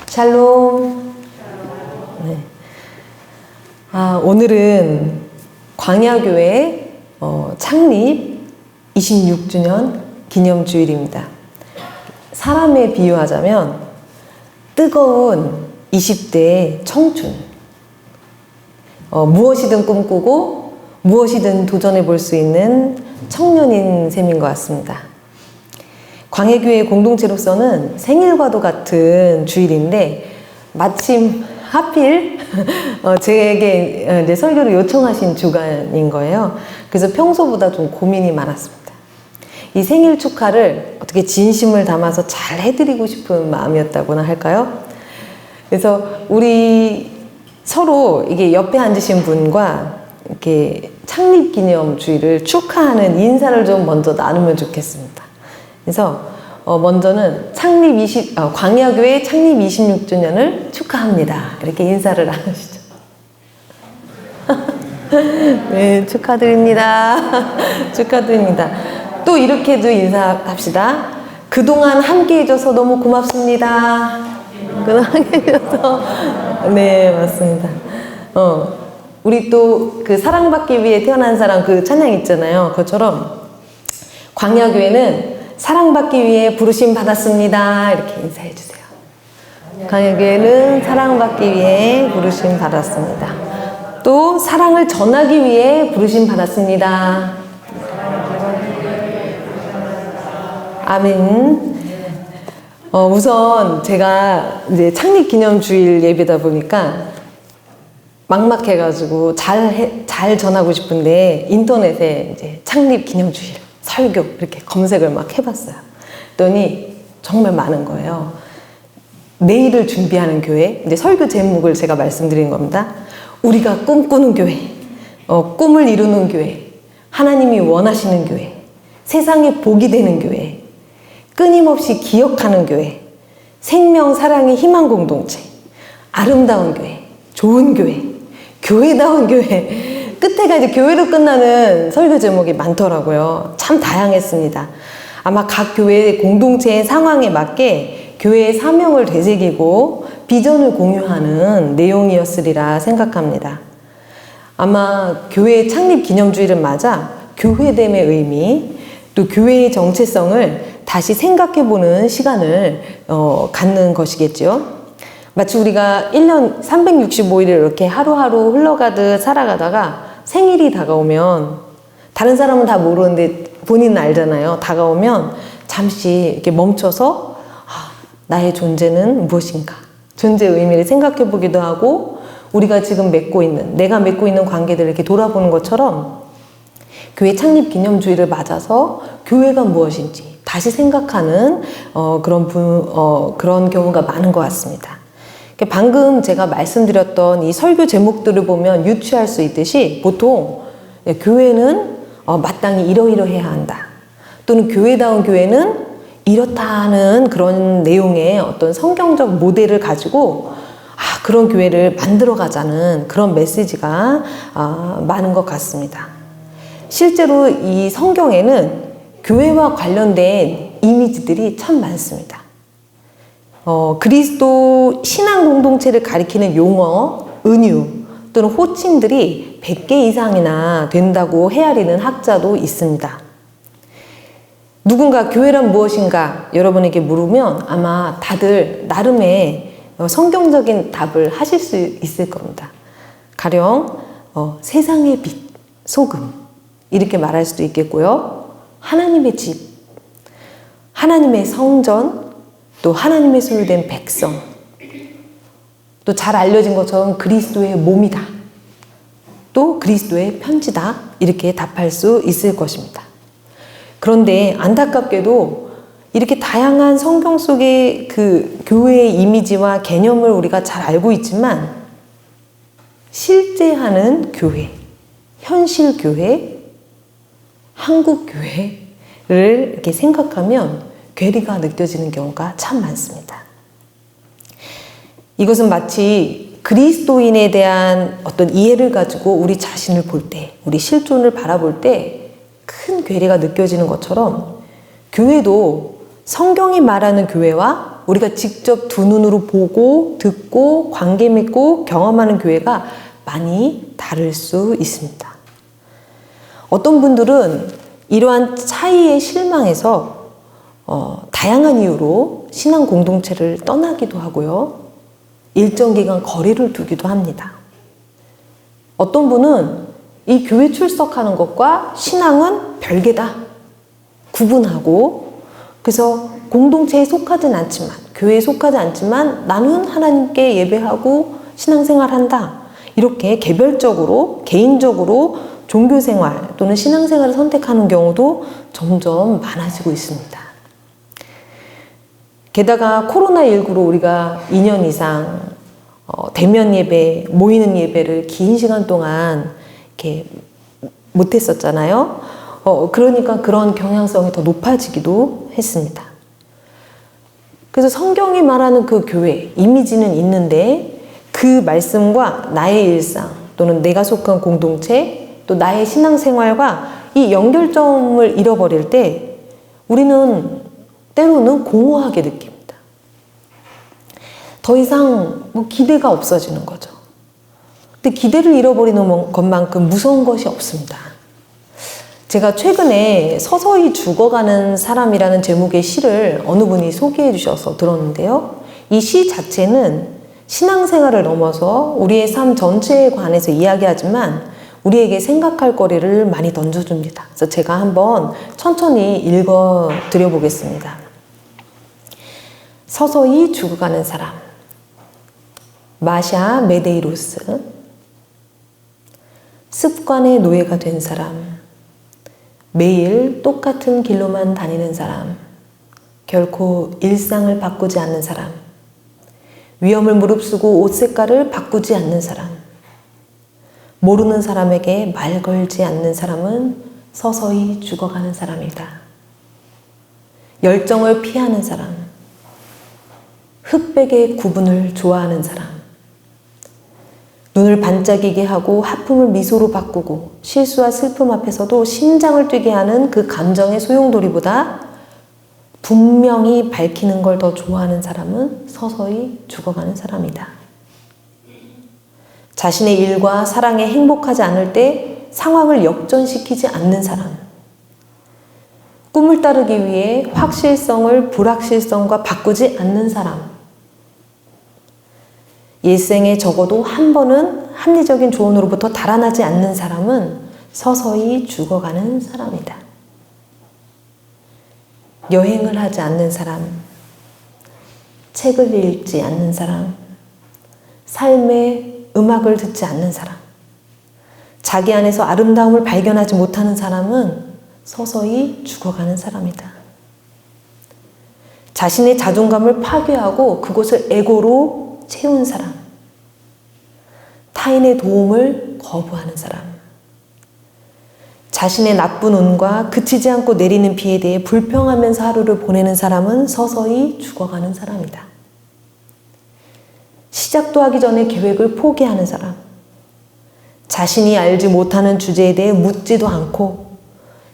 샬롬. 네. 오늘은 광야교회 창립 26주년 기념주일입니다. 사람에 비유하자면 뜨거운 20대의 청춘. 무엇이든 꿈꾸고 무엇이든 도전해 볼 수 있는 청년인 셈인 것 같습니다. 광야교회 공동체로서는 생일과도 같은 주일인데 마침 하필 제게 이제 설교를 요청하신 주간인 거예요. 그래서 평소보다 좀 고민이 많았습니다. 이 생일 축하를 어떻게 진심을 담아서 잘 해드리고 싶은 마음이었다고나 할까요? 그래서 우리 서로 이게 옆에 앉으신 분과 이렇게 창립 기념 주일을 축하하는 인사를 좀 먼저 나누면 좋겠습니다. 그래서 먼저는 광야교회 창립 26주년을 축하합니다. 이렇게 인사를 나누시죠. 네, 축하드립니다. 축하드립니다. 또 이렇게도 인사합시다. 그동안 함께 해줘서 너무 고맙습니다. 그동안 함께 해줘서. 네, 맞습니다. 우리 또 그 사랑받기 위해 태어난 사람 그 찬양 있잖아요. 그것처럼 광야교회는 사랑받기 위해 부르심 받았습니다. 이렇게 인사해 주세요. 광야교회는 사랑받기 위해 부르심 받았습니다. 또 사랑을 전하기 위해 부르심 받았습니다. 아멘. 우선 제가 이제 창립 기념 주일 예배다 보니까 막막해가지고 잘 전하고 싶은데 인터넷에 이제 창립 기념 주일 설교 이렇게 검색을 막 해봤어요. 그랬더니 정말 많은 거예요. 내일을 준비하는 교회, 이제 설교 제목을 제가 말씀드린 겁니다. 우리가 꿈꾸는 교회, 꿈을 이루는 교회, 하나님이 원하시는 교회, 세상에 복이 되는 교회, 끊임없이 기억하는 교회, 생명, 사랑의 희망 공동체, 아름다운 교회, 좋은 교회, 교회다운 교회. 끝에가 이제 교회로 끝나는 설교 제목이 많더라고요. 참 다양했습니다. 아마 각 교회의 공동체의 상황에 맞게 교회의 사명을 되새기고 비전을 공유하는 내용이었으리라 생각합니다. 아마 교회 창립 기념주일을 맞아 교회됨의 의미, 또 교회의 정체성을 다시 생각해보는 시간을 갖는 것이겠죠. 마치 우리가 1년 365일을 이렇게 하루하루 흘러가듯 살아가다가 생일이 다가오면 다른 사람은 다 모르는데 본인은 알잖아요. 다가오면 잠시 이렇게 멈춰서 나의 존재는 무엇인가? 존재의 의미를 생각해 보기도 하고 우리가 지금 내가 맺고 있는 관계들을 이렇게 돌아보는 것처럼 교회 창립 기념주일을 맞아서 교회가 무엇인지 다시 생각하는 그런 경우가 많은 것 같습니다. 방금 제가 말씀드렸던 이 설교 제목들을 보면 유추할 수 있듯이 보통 교회는 마땅히 이러이러해야 한다. 또는 교회다운 교회는 이렇다는 그런 내용의 어떤 성경적 모델을 가지고 그런 교회를 만들어 가자는 그런 메시지가 많은 것 같습니다. 실제로 이 성경에는 교회와 관련된 이미지들이 참 많습니다. 그리스도 신앙 공동체를 가리키는 용어, 은유 또는 호칭들이 100개 이상이나 된다고 헤아리는 학자도 있습니다. 누군가 교회란 무엇인가 여러분에게 물으면 아마 다들 나름의 성경적인 답을 하실 수 있을 겁니다. 가령 세상의 빛, 소금 이렇게 말할 수도 있겠고요. 하나님의 집, 하나님의 성전, 또 하나님의 소유된 백성, 또 잘 알려진 것처럼 그리스도의 몸이다. 또 그리스도의 편지다. 이렇게 답할 수 있을 것입니다. 그런데 안타깝게도 이렇게 다양한 성경 속의 그 교회의 이미지와 개념을 우리가 잘 알고 있지만 실제 하는 교회, 현실 교회, 한국 교회를 이렇게 생각하면 괴리가 느껴지는 경우가 참 많습니다. 이것은 마치 그리스도인에 대한 어떤 이해를 가지고 우리 자신을 볼 때, 우리 실존을 바라볼 때 큰 괴리가 느껴지는 것처럼 교회도 성경이 말하는 교회와 우리가 직접 두 눈으로 보고 듣고 관계 맺고 경험하는 교회가 많이 다를 수 있습니다. 어떤 분들은 이러한 차이에 실망해서 다양한 이유로 신앙 공동체를 떠나기도 하고요. 일정 기간 거리를 두기도 합니다. 어떤 분은 이 교회 출석하는 것과 신앙은 별개다. 구분하고 그래서 공동체에 속하진 않지만 교회에 속하지 않지만 나는 하나님께 예배하고 신앙생활한다. 이렇게 개별적으로 개인적으로 종교생활 또는 신앙생활을 선택하는 경우도 점점 많아지고 있습니다. 게다가 코로나19로 우리가 2년 이상 대면 예배, 모이는 예배를 긴 시간 동안 이렇게 못했었잖아요. 그러니까 그런 경향성이 더 높아지기도 했습니다. 그래서 성경이 말하는 그 교회, 이미지는 있는데 그 말씀과 나의 일상 또는 내가 속한 공동체 또 나의 신앙생활과 이 연결점을 잃어버릴 때 우리는 때로는 공허하게 느낍니다. 더 이상 기대가 없어지는 거죠. 근데 기대를 잃어버리는 것만큼 무서운 것이 없습니다. 제가 최근에 서서히 죽어가는 사람이라는 제목의 시를 어느 분이 소개해 주셔서 들었는데요. 이 시 자체는 신앙생활을 넘어서 우리의 삶 전체에 관해서 이야기하지만 우리에게 생각할 거리를 많이 던져줍니다. 그래서 제가 한번 천천히 읽어 드려보겠습니다. 서서히 죽어가는 사람. 마샤 메데이로스. 습관의 노예가 된 사람. 매일 똑같은 길로만 다니는 사람. 결코 일상을 바꾸지 않는 사람. 위험을 무릅쓰고 옷 색깔을 바꾸지 않는 사람. 모르는 사람에게 말 걸지 않는 사람은 서서히 죽어가는 사람이다. 열정을 피하는 사람. 흑백의 구분을 좋아하는 사람. 눈을 반짝이게 하고 하품을 미소로 바꾸고 실수와 슬픔 앞에서도 심장을 뛰게 하는 그 감정의 소용돌이보다 분명히 밝히는 걸 더 좋아하는 사람은 서서히 죽어가는 사람이다. 자신의 일과 사랑에 행복하지 않을 때 상황을 역전시키지 않는 사람. 꿈을 따르기 위해 확실성을 불확실성과 바꾸지 않는 사람. 일생에 적어도 한 번은 합리적인 조언으로부터 달아나지 않는 사람은 서서히 죽어가는 사람이다. 여행을 하지 않는 사람, 책을 읽지 않는 사람, 삶의 음악을 듣지 않는 사람, 자기 안에서 아름다움을 발견하지 못하는 사람은 서서히 죽어가는 사람이다. 자신의 자존감을 파괴하고 그곳을 에고로 채운 사람, 타인의 도움을 거부하는 사람, 자신의 나쁜 운과 그치지 않고 내리는 비에 대해 불평하면서 하루를 보내는 사람은 서서히 죽어가는 사람이다. 시작도 하기 전에 계획을 포기하는 사람, 자신이 알지 못하는 주제에 대해 묻지도 않고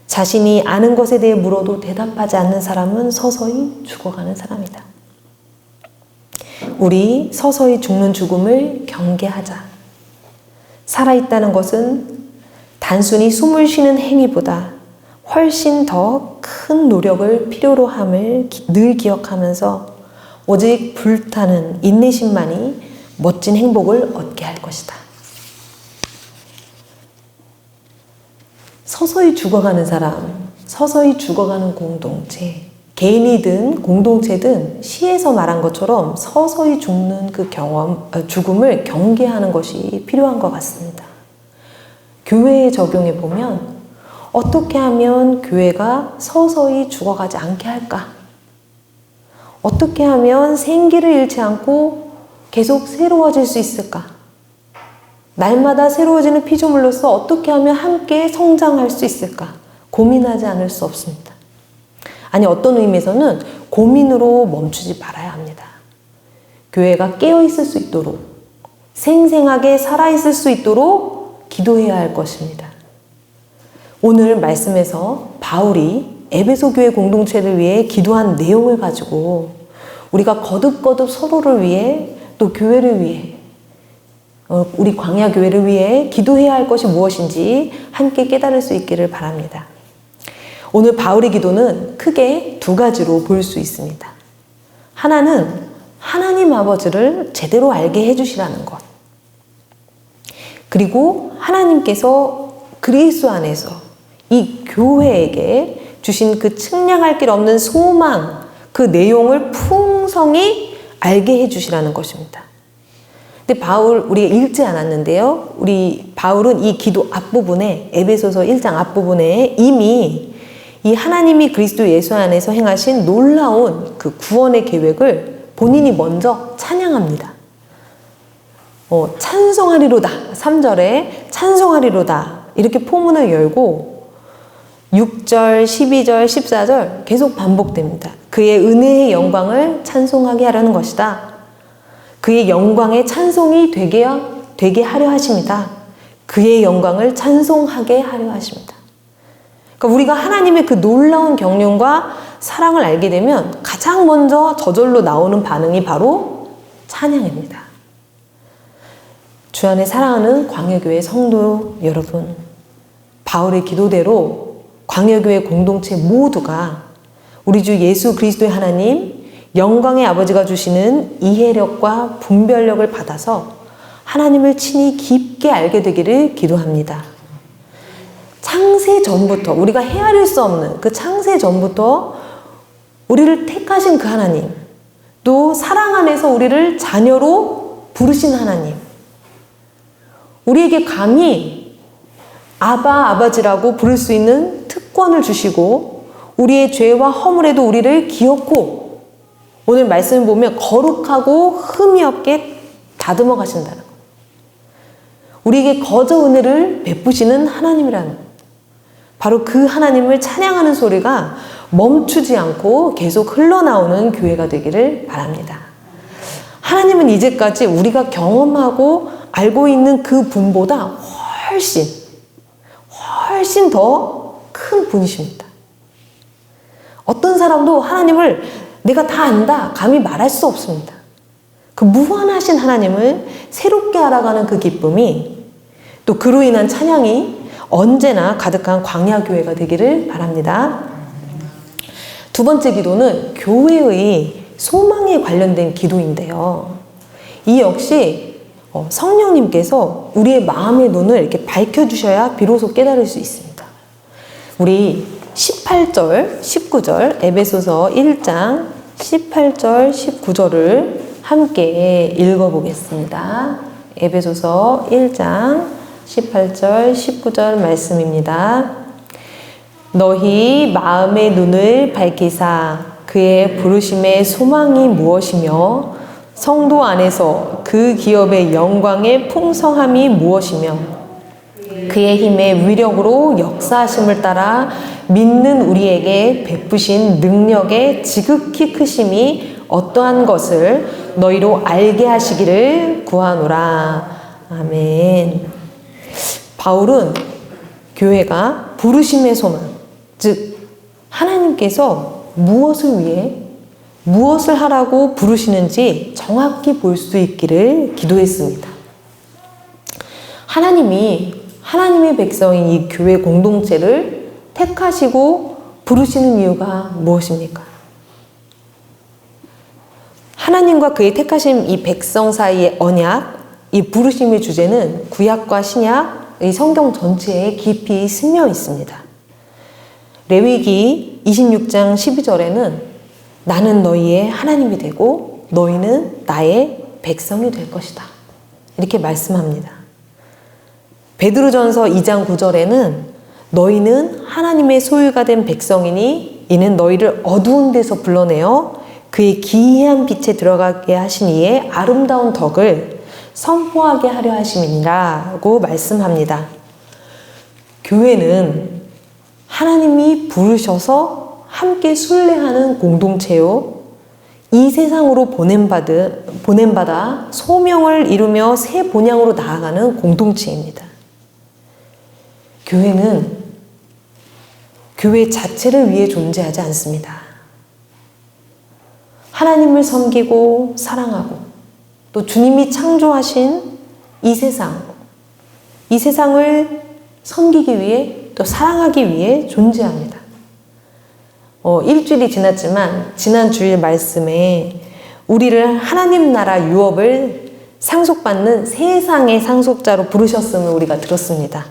자신이 아는 것에 대해 물어도 대답하지 않는 사람은 서서히 죽어가는 사람이다. 우리 서서히 죽는 죽음을 경계하자. 살아있다는 것은 단순히 숨을 쉬는 행위보다 훨씬 더 큰 노력을 필요로 함을 늘 기억하면서 오직 불타는 인내심만이 멋진 행복을 얻게 할 것이다. 서서히 죽어가는 사람, 서서히 죽어가는 공동체, 개인이든 공동체든 시에서 말한 것처럼 서서히 죽는 그 죽음을 경계하는 것이 필요한 것 같습니다. 교회에 적용해 보면 어떻게 하면 교회가 서서히 죽어가지 않게 할까? 어떻게 하면 생기를 잃지 않고 계속 새로워질 수 있을까? 날마다 새로워지는 피조물로서 어떻게 하면 함께 성장할 수 있을까? 고민하지 않을 수 없습니다. 아니, 어떤 의미에서는 고민으로 멈추지 말아야 합니다. 교회가 깨어있을 수 있도록, 생생하게 살아있을 수 있도록 기도해야 할 것입니다. 오늘 말씀에서 바울이 에베소 교회 공동체를 위해 기도한 내용을 가지고 우리가 거듭거듭 서로를 위해 또 교회를 위해 우리 광야교회를 위해 기도해야 할 것이 무엇인지 함께 깨달을 수 있기를 바랍니다. 오늘 바울의 기도는 크게 두 가지로 볼 수 있습니다. 하나는 하나님 아버지를 제대로 알게 해주시라는 것. 그리고 하나님께서 그리스도 안에서 이 교회에게 주신 그 측량할 길 없는 소망, 그 내용을 풍성히 알게 해주시라는 것입니다. 근데 우리가 읽지 않았는데요. 바울은 이 기도 앞부분에, 에베소서 1장 앞부분에 이미 이 하나님이 그리스도 예수 안에서 행하신 놀라운 그 구원의 계획을 본인이 먼저 찬양합니다. 찬송하리로다. 3절에 찬송하리로다. 이렇게 포문을 열고 6절, 12절, 14절 계속 반복됩니다. 그의 은혜의 영광을 찬송하게 하려는 것이다. 그의 영광의 찬송이 되게 하려 하십니다. 그의 영광을 찬송하게 하려 하십니다. 그러니까 우리가 하나님의 그 놀라운 경륜과 사랑을 알게 되면 가장 먼저 저절로 나오는 반응이 바로 찬양입니다. 주 안에 사랑하는 광야교회 성도 여러분, 바울의 기도대로 광야교회 공동체 모두가 우리 주 예수 그리스도의 하나님, 영광의 아버지가 주시는 이해력과 분별력을 받아서 하나님을 친히 깊게 알게 되기를 기도합니다. 창세 전부터, 우리가 헤아릴 수 없는 그 창세 전부터 우리를 택하신 그 하나님, 또 사랑 안에서 우리를 자녀로 부르신 하나님, 우리에게 감히 아버지라고 부를 수 있는 특권을 주시고 우리의 죄와 허물에도 우리를 기억고 오늘 말씀을 보면 거룩하고 흠이 없게 다듬어 가신다는 것. 우리에게 거저 은혜를 베푸시는 하나님이라는 것. 바로 그 하나님을 찬양하는 소리가 멈추지 않고 계속 흘러나오는 교회가 되기를 바랍니다. 하나님은 이제까지 우리가 경험하고 알고 있는 그 분보다 훨씬 더 큰 분이십니다. 어떤 사람도 하나님을 내가 다 안다 감히 말할 수 없습니다. 그 무한하신 하나님을 새롭게 알아가는 그 기쁨이, 또 그로 인한 찬양이 언제나 가득한 광야교회가 되기를 바랍니다. 두 번째 기도는 교회의 소망에 관련된 기도인데요. 이 역시 성령님께서 우리의 마음의 눈을 이렇게 밝혀주셔야 비로소 깨달을 수 있습니다. 우리 18절, 19절, 에베소서 1장 18절, 19절을 함께 읽어보겠습니다. 에베소서 1장 18절, 19절 말씀입니다. 너희 마음의 눈을 밝히사 그의 부르심의 소망이 무엇이며 성도 안에서 그 기업의 영광의 풍성함이 무엇이며 그의 힘의 위력으로 역사하심을 따라 믿는 우리에게 베푸신 능력의 지극히 크심이 어떠한 것을 너희로 알게 하시기를 구하노라. 아멘. 바울은 교회가 부르심의 소망, 즉 하나님께서 무엇을 위해 무엇을 하라고 부르시는지 정확히 볼 수 있기를 기도했습니다. 하나님의 백성인 이 교회 공동체를 택하시고 부르시는 이유가 무엇입니까? 하나님과 그의 택하신 이 백성 사이의 언약, 이 부르심의 주제는 구약과 신약, 이 성경 전체에 깊이 스며 있습니다. 레위기 26장 12절에는 나는 너희의 하나님이 되고 너희는 나의 백성이 될 것이다. 이렇게 말씀합니다. 베드로전서 2장 9절에는 너희는 하나님의 소유가 된 백성이니 이는 너희를 어두운 데서 불러내어 그의 기이한 빛에 들어가게 하신 이의 아름다운 덕을 선포하게 하려 하심이니라고 말씀합니다. 교회는 하나님이 부르셔서 함께 순례하는 공동체요, 이 세상으로 보냄받아 소명을 이루며 새 본향으로 나아가는 공동체입니다. 교회는 교회 자체를 위해 존재하지 않습니다. 하나님을 섬기고 사랑하고 또 주님이 창조하신 이 세상을 섬기기 위해 또 사랑하기 위해 존재합니다. 일주일이 지났지만 지난 주일 말씀에 우리를 하나님 나라 유업을 상속받는 세상의 상속자로 부르셨음을 우리가 들었습니다.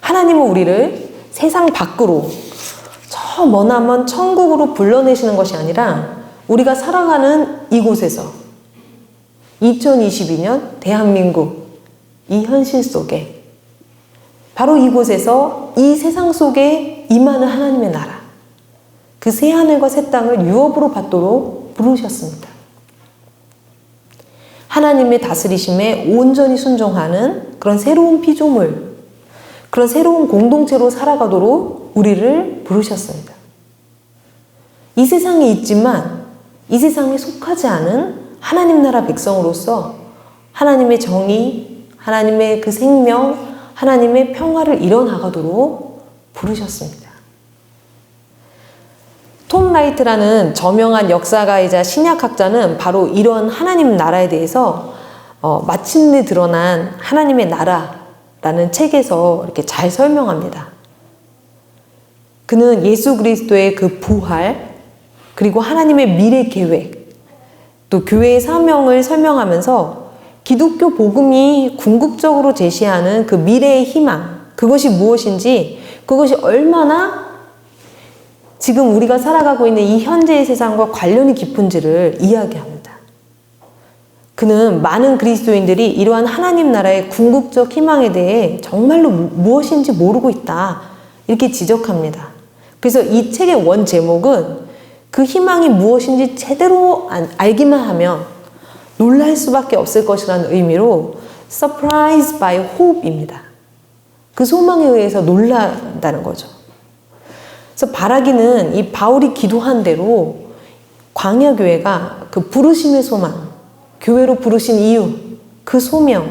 하나님은 우리를 세상 밖으로 저 머나먼 천국으로 불러내시는 것이 아니라 우리가 살아가는 이곳에서 2022년 대한민국 이 현실 속에 바로 이곳에서 이 세상 속에 임하는 하나님의 나라 그 새하늘과 새 땅을 유업으로 받도록 부르셨습니다. 하나님의 다스리심에 온전히 순종하는 그런 새로운 피조물, 그런 새로운 공동체로 살아가도록 우리를 부르셨습니다. 이 세상에 있지만 이 세상에 속하지 않은 하나님 나라 백성으로서 하나님의 정의, 하나님의 그 생명, 하나님의 평화를 이뤄나가도록 부르셨습니다. 톰 라이트라는 저명한 역사가이자 신약학자는 바로 이런 하나님 나라에 대해서 마침내 드러난 하나님의 나라라는 책에서 이렇게 잘 설명합니다. 그는 예수 그리스도의 그 부활, 그리고 하나님의 미래 계획, 또 교회의 사명을 설명하면서 기독교 복음이 궁극적으로 제시하는 그 미래의 희망, 그것이 무엇인지, 그것이 얼마나 지금 우리가 살아가고 있는 이 현재의 세상과 관련이 깊은지를 이야기합니다. 그는 많은 그리스도인들이 이러한 하나님 나라의 궁극적 희망에 대해 정말로 무엇인지 모르고 있다, 이렇게 지적합니다. 그래서 이 책의 원 제목은 그 희망이 무엇인지 제대로 알기만 하면 놀랄 수밖에 없을 것이라는 의미로 Surprised by Hope입니다. 그 소망에 의해서 놀란다는 거죠. 그래서 바라기는 이 바울이 기도한 대로 광야교회가 그 부르심의 소망, 교회로 부르신 이유, 그 소명,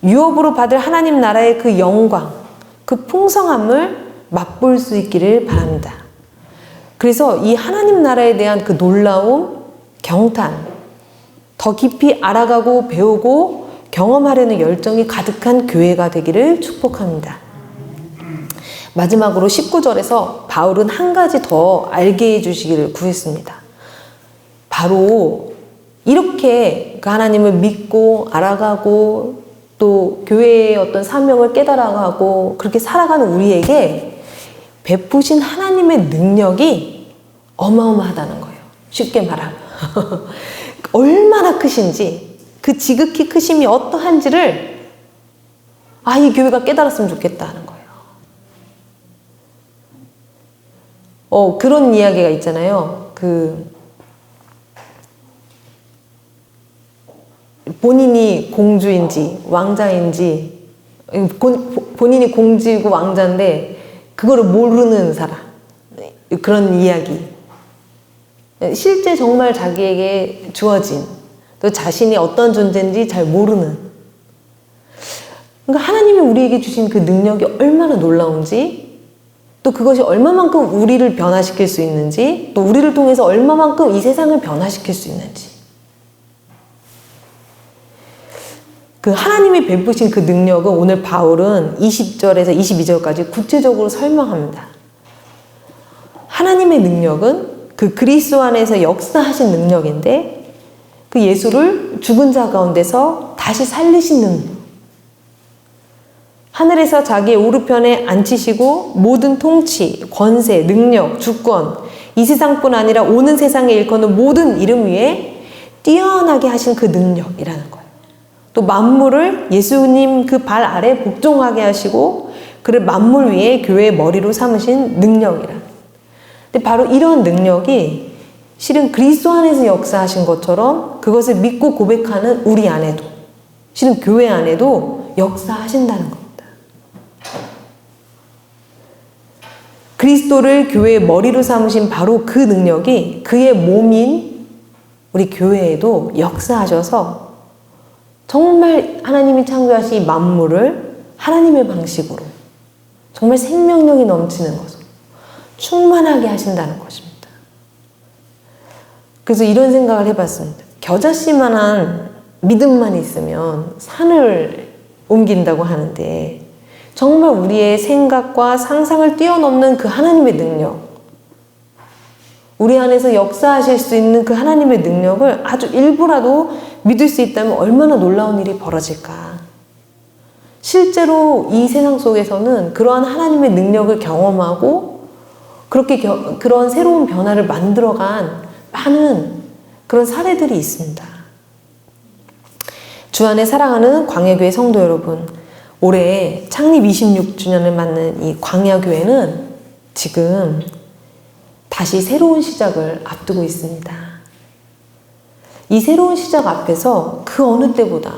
유업으로 받을 하나님 나라의 그 영광, 그 풍성함을 맛볼 수 있기를 바랍니다. 그래서 이 하나님 나라에 대한 그 놀라움, 경탄, 더 깊이 알아가고 배우고 경험하려는 열정이 가득한 교회가 되기를 축복합니다. 마지막으로 19절에서 바울은 한 가지 더 알게 해주시기를 구했습니다. 바로 이렇게 그 하나님을 믿고 알아가고 또 교회의 어떤 사명을 깨달아가고 그렇게 살아가는 우리에게 베푸신 하나님의 능력이 어마어마하다는 거예요. 쉽게 말하면. 얼마나 크신지, 그 지극히 크심이 어떠한지를 이 교회가 깨달았으면 좋겠다는 거예요. 그런 이야기가 있잖아요. 본인이 공주인지 왕자인지, 본인이 공주이고 왕자인데 그거를 모르는 사람, 그런 이야기. 실제 정말 자기에게 주어진, 또 자신이 어떤 존재인지 잘 모르는, 그러니까 하나님이 우리에게 주신 그 능력이 얼마나 놀라운지, 또 그것이 얼마만큼 우리를 변화시킬 수 있는지, 또 우리를 통해서 얼마만큼 이 세상을 변화시킬 수 있는지, 그 하나님이 베푸신 그 능력은 오늘 바울은 20절에서 22절까지 구체적으로 설명합니다. 하나님의 능력은 그 그리스도 안에서 역사하신 능력인데, 그 예수를 죽은 자 가운데서 다시 살리신 능력, 하늘에서 자기의 오른편에 앉히시고 모든 통치, 권세, 능력, 주권, 이 세상뿐 아니라 오는 세상에 일컫는 모든 이름 위에 뛰어나게 하신 그 능력이라는 거예요. 또 만물을 예수님 그 발 아래 복종하게 하시고 그를 만물 위에 교회의 머리로 삼으신 능력이라. 근데 바로 이런 능력이 실은 그리스도 안에서 역사하신 것처럼 그것을 믿고 고백하는 우리 안에도, 실은 교회 안에도 역사하신다는 겁니다. 그리스도를 교회의 머리로 삼으신 바로 그 능력이 그의 몸인 우리 교회에도 역사하셔서 정말 하나님이 창조하신 이 만물을 하나님의 방식으로 정말 생명력이 넘치는 것으로 충만하게 하신다는 것입니다. 그래서 이런 생각을 해봤습니다. 겨자씨만한 믿음만 있으면 산을 옮긴다고 하는데 정말 우리의 생각과 상상을 뛰어넘는 그 하나님의 능력, 우리 안에서 역사하실 수 있는 그 하나님의 능력을 아주 일부라도 믿을 수 있다면 얼마나 놀라운 일이 벌어질까. 실제로 이 세상 속에서는 그러한 하나님의 능력을 경험하고 그렇게 그런 새로운 변화를 만들어간 많은 그런 사례들이 있습니다. 주 안에 사랑하는 광야교회 성도 여러분, 올해 창립 26주년을 맞는 이 광야교회는 지금 다시 새로운 시작을 앞두고 있습니다. 이 새로운 시작 앞에서 그 어느 때보다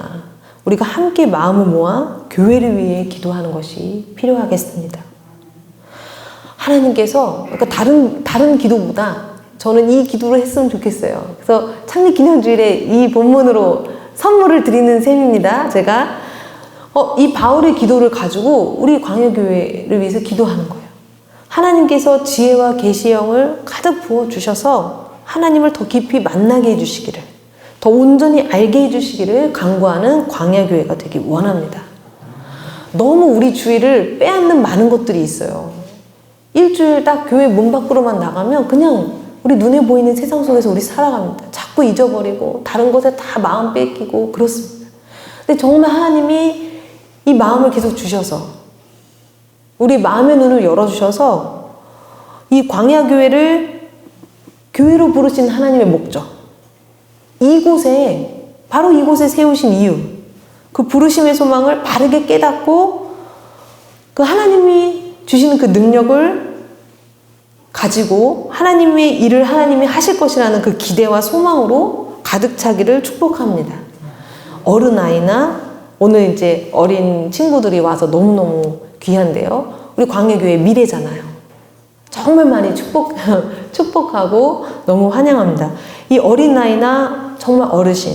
우리가 함께 마음을 모아 교회를 위해 기도하는 것이 필요하겠습니다. 하나님께서 그러니까 다른 기도보다 저는 이 기도를 했으면 좋겠어요. 그래서 창립 기념주일에 이 본문으로 선물을 드리는 셈입니다. 제가 이 바울의 기도를 가지고 우리 광야교회를 위해서 기도하는 거예요. 하나님께서 지혜와 계시의 영을 가득 부어주셔서 하나님을 더 깊이 만나게 해주시기를, 더 온전히 알게 해주시기를 간구하는 광야교회가 되기 원합니다. 너무 우리 주위를 빼앗는 많은 것들이 있어요. 일주일 딱 교회 문 밖으로만 나가면 그냥 우리 눈에 보이는 세상 속에서 우리 살아갑니다. 자꾸 잊어버리고 다른 것에 다 마음 뺏기고 그렇습니다. 근데 정말 하나님이 이 마음을 계속 주셔서 우리 마음의 눈을 열어주셔서 이 광야교회를 교회로 부르신 하나님의 목적, 바로 이곳에 세우신 이유, 그 부르심의 소망을 바르게 깨닫고 그 하나님이 주시는 그 능력을 가지고 하나님의 일을 하나님이 하실 것이라는 그 기대와 소망으로 가득 차기를 축복합니다. 어른아이나 오늘 이제 어린 친구들이 와서 너무너무 귀한데요. 우리 광야교회 미래잖아요. 정말 많이 축복하고 너무 환영합니다. 이 어린아이나 정말 어르신,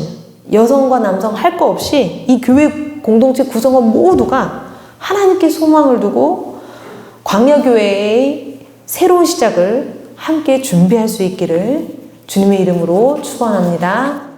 여성과 남성 할 거 없이 이 교회 공동체 구성원 모두가 하나님께 소망을 두고 광야교회의 새로운 시작을 함께 준비할 수 있기를 주님의 이름으로 축원합니다.